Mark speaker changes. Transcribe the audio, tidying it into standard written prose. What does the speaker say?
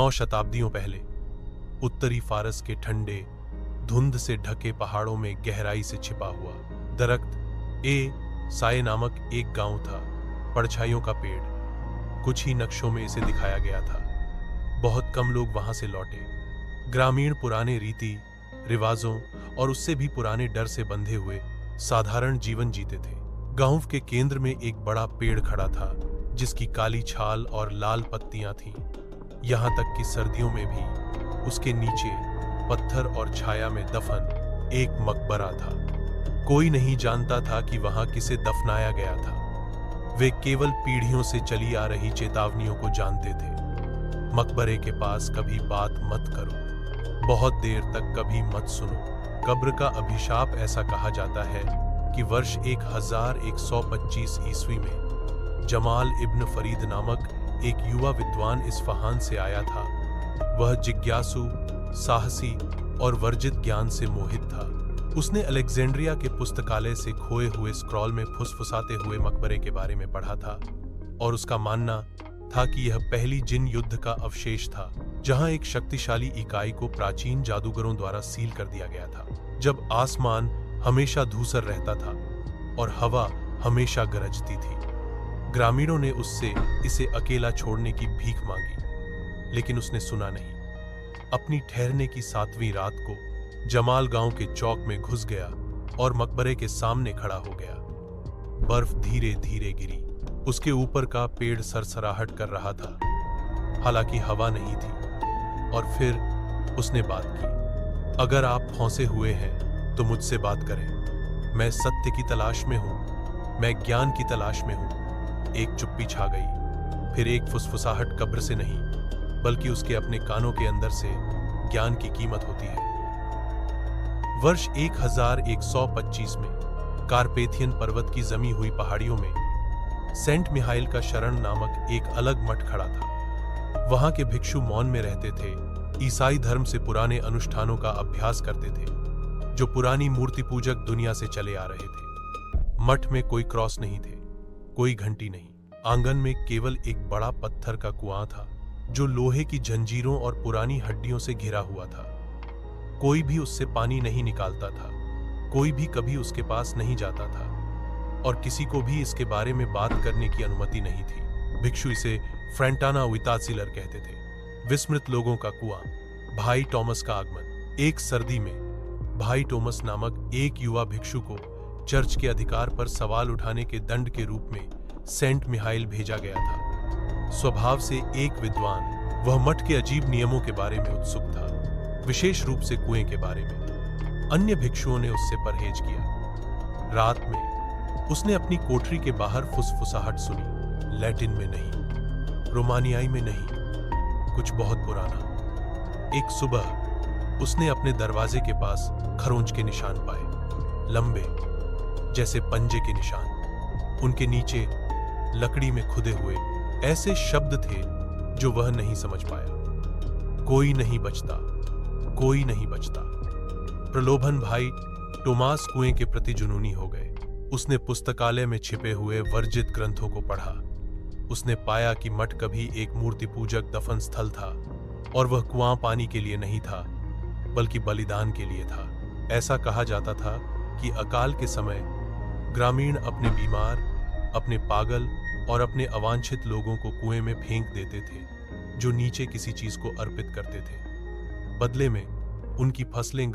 Speaker 1: 9 शताब्दियों पहले उत्तरी फारस के ठंडे धुंध से ढके पहाड़ों में गहराई से छिपा हुआ दरख्त ए साए नामक एक गांव था। परछाइयों का पेड़, कुछ ही नक्शों में इसे दिखाया गया था। बहुत कम लोग वहां से लौटे। ग्रामीण पुराने रीति रिवाजों और उससे भी पुराने डर से बंधे हुए साधारण जीवन जीते थे। गांव के केंद्र में एक बड़ा पेड़ खड़ा था जिसकी काली छाल और लाल पत्तियां थीं। यहां तक कि सर्दियों में भी उसके नीचे पत्थर और छाया में दफन एक मकबरा था। कोई नहीं जानता था कि वहां किसे दफनाया गया था। वे केवल पीढ़ियों से चली आ रही चेतावनियों को जानते थे। मकबरे के पास कभी बात मत करो, बहुत देर तक कभी मत सुनो। कब्र का अभिशाप ऐसा कहा जाता है कि वर्ष 1125 ईस्वी में जमाल इब्न फरीद नामक एक युवा विद्वान इस्फहान से आया था। वह जिज्ञासु, साहसी और वर्जित ज्ञान से मोहित था। उसने अलेक्जेंड्रिया के पुस्तकालय से खोए हुए स्क्रॉल में फुसफुसाते हुए मकबरे के बारे में पढ़ा था और उसका मानना था कि यह पहली जिन युद्ध का अवशेष था जहां एक शक्तिशाली इकाई को प्राचीन जादूगरों द्वारा सील कर दिया गया था। जब आसमान हमेशा धूसर रहता था और हवा हमेशा गरजती थी, ग्रामीणों ने उससे इसे अकेला छोड़ने की भीख मांगी, लेकिन उसने सुना नहीं। अपनी ठहरने की 7वीं रात को जमाल गांव के चौक में घुस गया और मकबरे के सामने खड़ा हो गया। बर्फ धीरे धीरे गिरी। उसके ऊपर का पेड़ सरसराहट कर रहा था, हालांकि हवा नहीं थी। और फिर उसने बात की। अगर आप फंसे हुए हैं तो मुझसे बात करें। मैं सत्य की तलाश में हूं, मैं ज्ञान की तलाश में हूं। एक चुप्पी छा गई। फिर एक फुसफुसाहट कब्र से नहीं बल्कि उसके अपने कानों के अंदर से ज्ञान की कीमत होती है। वर्ष 1125 में कारपेथियन पर्वत की जमी हुई पहाड़ियों में सेंट मिहाइल का शरण नामक एक अलग मठ खड़ा था। वहां के भिक्षु मौन में रहते थे, ईसाई धर्म से पुराने अनुष्ठानों का अभ्यास करते थे जो पुरानी मूर्ति पूजक दुनिया से चले आ रहे थे। मठ में कोई क्रॉस नहीं थे, कोई घंटी नहीं। आंगन में केवल एक बड़ा पत्थर का कुआं था जो लोहे की जंजीरों और पुरानी हड्डियों से घिरा हुआ था। कोई भी उससे पानी नहीं निकालता था, कोई भी कभी उसके पास नहीं जाता था और किसी को भी इसके बारे में बात करने की अनुमति नहीं थी। भिक्षु इसे फ्रेंटाना वितासिलर कहते थे, विस्मृत लोगों का कुआं। भाई टॉमस का आगमन। एक सर्दी में भाई टॉमस नामक एक युवा भिक्षु को चर्च के अधिकार पर सवाल उठाने के दंड के रूप में सेंट मिहाइल भेजा गया था। स्वभाव से एक विद्वान, वह मठ के अजीब नियमों के बारे में उत्सुक था, विशेष रूप से कुएं के बारे में। अन्य भिक्षुओं ने उससे परहेज किया। रात में उसने अपनी कोठरी के बाहर फुसफुसाहट सुनी। लैटिन में नहीं, रोमानियाई में नहीं, कुछ बहुत पुराना। एक सुबह उसने अपने दरवाजे के पास खरोंच के निशान पाए, लंबे जैसे पंजे के निशान। उनके नीचे लकड़ी में खुदे हुए ऐसे शब्द थे जो वह नहीं समझ पाया। कोई नहीं बचता, कोई नहीं बचता। प्रलोभन भाई टोमास कुएं के प्रति जुनूनी हो गए। उसने पुस्तकालय में छिपे हुए वर्जित ग्रंथों को पढ़ा। उसने पाया कि मठ कभी एक मूर्ति पूजक दफन स्थल था और वह कुआं पानी के लिए नहीं था बल्कि बलिदान के लिए था। ऐसा कहा जाता था कि अकाल के समय ग्रामीण अपने बीमार, अपने पागल और अपने अवांछित लोगों को कुएं में फेंक देते थे जो नीचे किसी चीज को अर्पित करते थे। बदले में उनकी फसलें